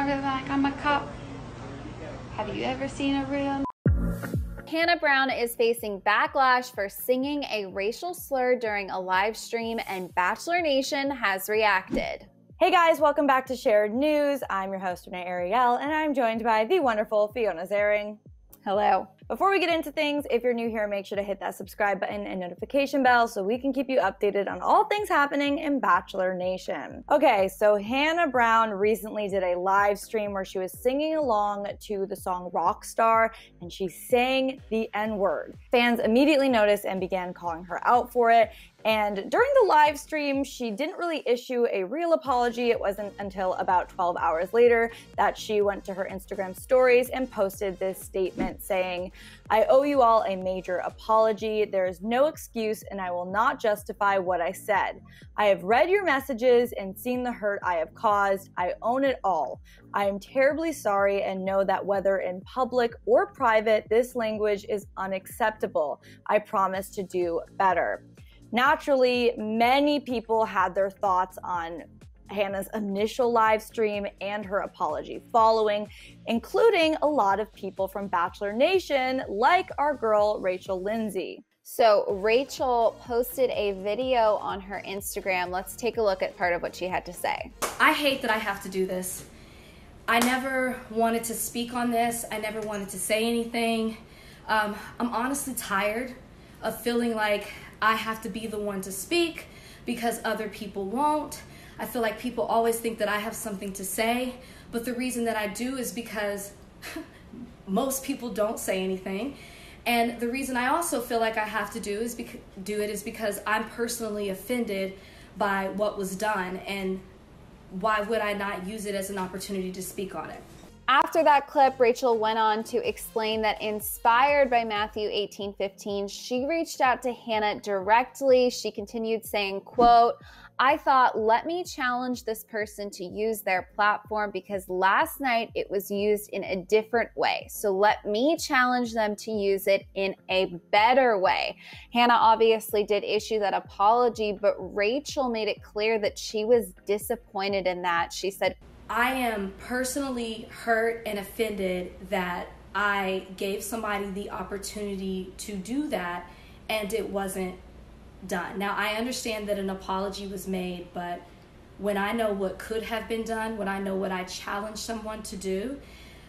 Like I'm a cop. Have you ever seen a real? Hannah Brown is facing backlash for singing a racial slur during a live stream, and Bachelor Nation has reacted. Hey guys, welcome back to Shared News. I'm your host, Renee Ariel, and I'm joined by the wonderful Fiona Zaring. Hello. Before we get into things, if you're new here, make sure to hit that subscribe button and notification bell so we can keep you updated on all things happening in Bachelor Nation. Okay, so Hannah Brown recently did a live stream where she was singing along to the song Rockstar, and she sang the N-word. Fans immediately noticed and began calling her out for it. And during the live stream, she didn't really issue a real apology. It wasn't until about 12 hours later that she went to her Instagram stories and posted this statement saying, "I owe you all a major apology. There is no excuse and I will not justify what I said. I have read your messages and seen the hurt I have caused. I own it all. I am terribly sorry and know that whether in public or private, this language is unacceptable. I promise to do better." Naturally, many people had their thoughts on Hannah's initial live stream and her apology following, including a lot of people from Bachelor Nation, like our girl, Rachel Lindsay. So Rachel posted a video on her Instagram. Let's take a look at part of what she had to say. I hate that I have to do this. I never wanted to speak on this. I never wanted to say anything. I'm honestly tired of feeling like I have to be the one to speak because other people won't. I feel like people always think that I have something to say, but the reason that I do is because most people don't say anything. And the reason I also feel like I have to do it is because I'm personally offended by what was done, and why would I not use it as an opportunity to speak on it? After that clip, Rachel went on to explain that inspired by Matthew 18:15, she reached out to Hannah directly. She continued saying, quote, "I thought, let me challenge this person to use their platform because last night it was used in a different way. So let me challenge them to use it in a better way." Hannah obviously did issue that apology, but Rachel made it clear that she was disappointed in that. She said, "I am personally hurt and offended that I gave somebody the opportunity to do that and it wasn't done." Now, I understand that an apology was made, but when I know what could have been done, when I know what I challenged someone to do,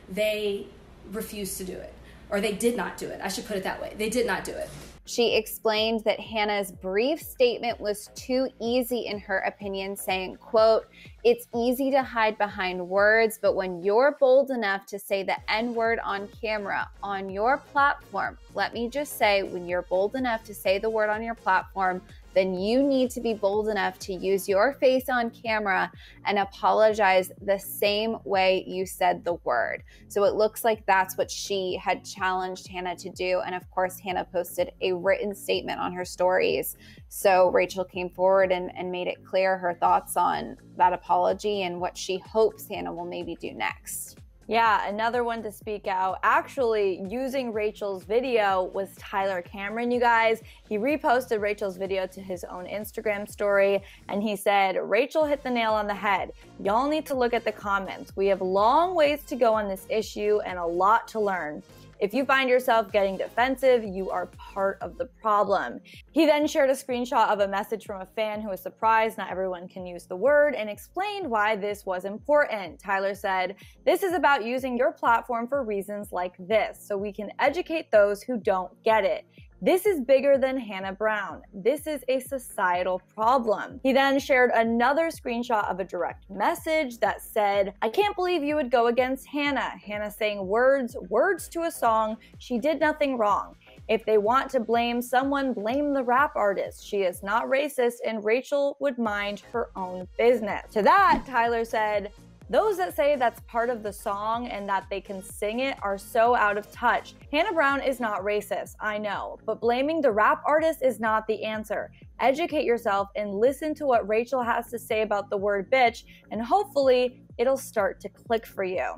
they refused to do it. Or they did not do it. I should put it that way. They did not do it. She explained that Hannah's brief statement was too easy in her opinion, saying, quote, "It's easy to hide behind words, but when you're bold enough to say the N-word on camera, on your platform, let me just say, when you're bold enough to say the word on your platform, then you need to be bold enough to use your face on camera and apologize the same way you said the word." So it looks like that's what she had challenged Hannah to do. And of course, Hannah posted a written statement on her stories. So Rachel came forward and made it clear her thoughts on that apology and what she hopes Hannah will maybe do next. Yeah, another one to speak out, actually using Rachel's video, was Tyler Cameron, you guys. He reposted Rachel's video to his own Instagram story, and he said, "Rachel hit the nail on the head. Y'all need to look at the comments. We have long ways to go on this issue and a lot to learn. If you find yourself getting defensive, you are part of the problem." He then shared a screenshot of a message from a fan who was surprised not everyone can use the word and explained why this was important. Tyler said, "This is about using your platform for reasons like this, so we can educate those who don't get it. This is bigger than Hannah Brown. This is a societal problem." He then shared another screenshot of a direct message that said, "I can't believe you would go against Hannah. Hannah sang words to a song. She did nothing wrong. If they want to blame someone, blame the rap artist. She is not racist and Rachel would mind her own business." To that, Tyler said, "Those that say that's part of the song and that they can sing it are so out of touch. Hannah Brown is not racist, I know, but blaming the rap artist is not the answer. Educate yourself and listen to what Rachel has to say about the word bitch, and hopefully it'll start to click for you."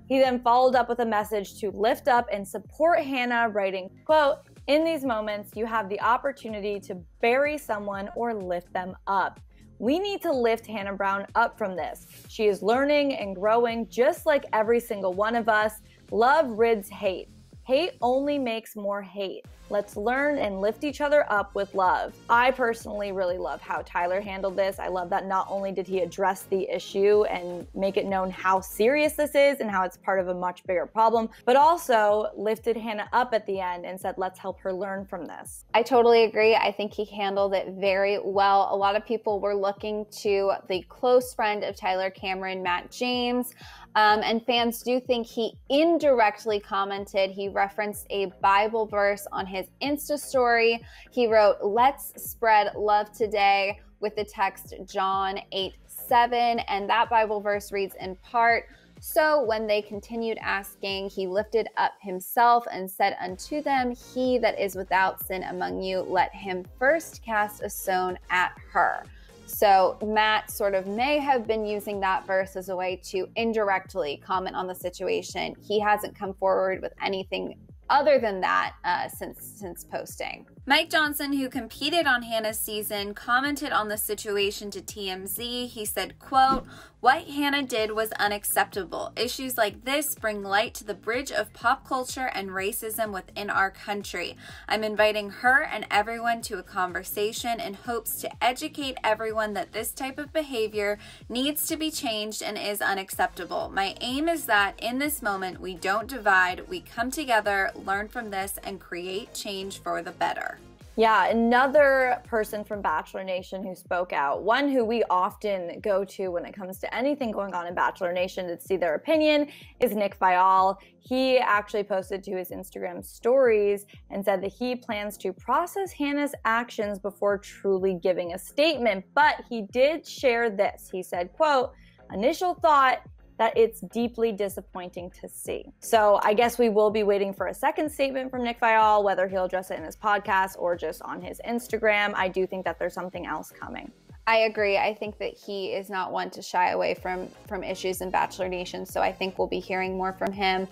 He then followed up with a message to lift up and support Hannah, writing, quote, "In these moments, you have the opportunity to bury someone or lift them up. We need to lift Hannah Brown up from this. She is learning and growing just like every single one of us. Love rids hate. Hate only makes more hate. Let's learn and lift each other up with love. I personally really love how Tyler handled this. I love that not only did he address the issue and make it known how serious this is and how it's part of a much bigger problem, but also lifted Hannah up at the end and said, let's help her learn from this. I totally agree. I think he handled it very well. A lot of people were looking to the close friend of Tyler Cameron, Matt James, and fans do think he indirectly commented. He referenced a Bible verse on his Insta story. He wrote, "Let's spread love today," with the text John 8:7, and that Bible verse reads in part, "So when they continued asking, he lifted up himself and said unto them, He that is without sin among you, let him first cast a stone at her." So Matt sort of may have been using that verse as a way to indirectly comment on the situation. He hasn't come forward with anything other than that since posting. Mike Johnson, who competed on Hannah's season, commented on the situation to TMZ. He said, quote, "What Hannah did was unacceptable. Issues like this bring light to the bridge of pop culture and racism within our country. I'm inviting her and everyone to a conversation in hopes to educate everyone that this type of behavior needs to be changed and is unacceptable. My aim is that in this moment we don't divide, we come together, learn from this, and create change for the better." Yeah, another person from Bachelor Nation who spoke out, one who we often go to when it comes to anything going on in Bachelor Nation to see their opinion, is Nick Viall. He actually posted to his Instagram stories and said that he plans to process Hannah's actions before truly giving a statement, but he did share this. He said, quote, "Initial thought that it's deeply disappointing to see." So I guess we will be waiting for a second statement from Nick Viall, whether he'll address it in his podcast or just on his Instagram. I do think that there's something else coming. I agree. I think that he is not one to shy away from issues in Bachelor Nation, so I think we'll be hearing more from him.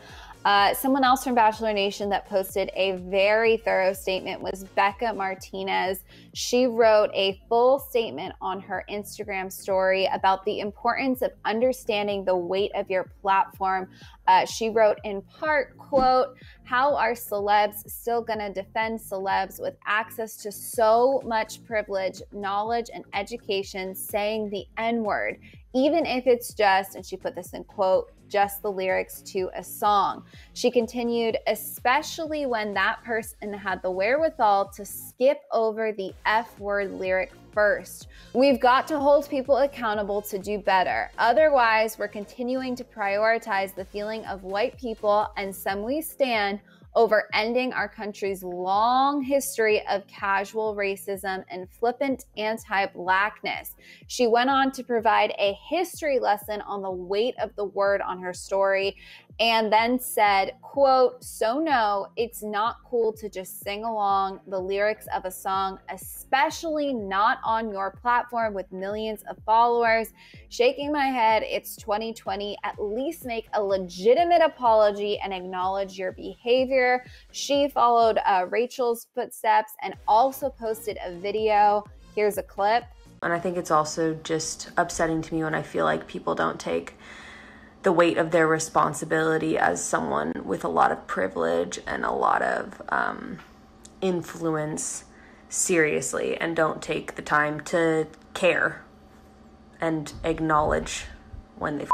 Someone else from Bachelor Nation that posted a very thorough statement was Beckah Martinez. She wrote a full statement on her Instagram story about the importance of understanding the weight of your platform. She wrote in part, quote, "How are celebs still gonna defend celebs with access to so much privilege, knowledge, and education saying the N-word, even if it's just," and she put this in quote, "just the lyrics to a song." She continued, "Especially when that person had the wherewithal to skip over the F-word lyric first. We've got to hold people accountable to do better. Otherwise, we're continuing to prioritize the feeling of white people, and some we stand, over ending our country's long history of casual racism and flippant anti-Blackness." She went on to provide a history lesson on the weight of the word on her story, and then said, quote, "So no, it's not cool to just sing along the lyrics of a song, especially not on your platform with millions of followers. Shaking my head, it's 2020. At least make a legitimate apology and acknowledge your behavior." She followed Rachel's footsteps and also posted a video. Here's a clip. And I think it's also just upsetting to me when I feel like people don't take the weight of their responsibility as someone with a lot of privilege and a lot of influence seriously, and don't take the time to care and acknowledge when they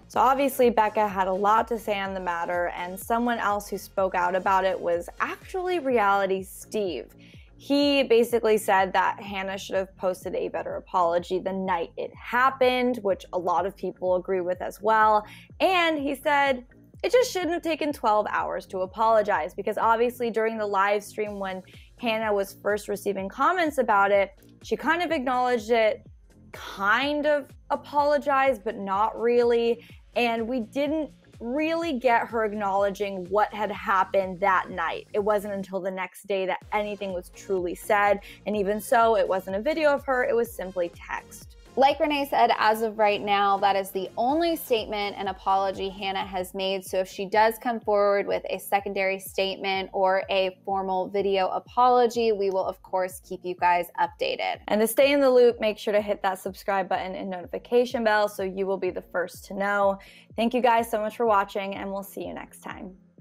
So obviously Beckah had a lot to say on the matter, and someone else who spoke out about it was actually Reality Steve. He basically said that Hannah should have posted a better apology the night it happened, which a lot of people agree with as well. And he said it just shouldn't have taken 12 hours to apologize, because obviously during the live stream when Hannah was first receiving comments about it, she kind of acknowledged it, kind of apologized, but not really. And we didn't really get her acknowledging what had happened that night. It wasn't until the next day that anything was truly said. And even so, it wasn't a video of her, it was simply text. Like Renee said, as of right now, that is the only statement and apology Hannah has made. So if she does come forward with a secondary statement or a formal video apology, we will of course keep you guys updated. And to stay in the loop, make sure to hit that subscribe button and notification bell so you will be the first to know. Thank you guys so much for watching, and we'll see you next time.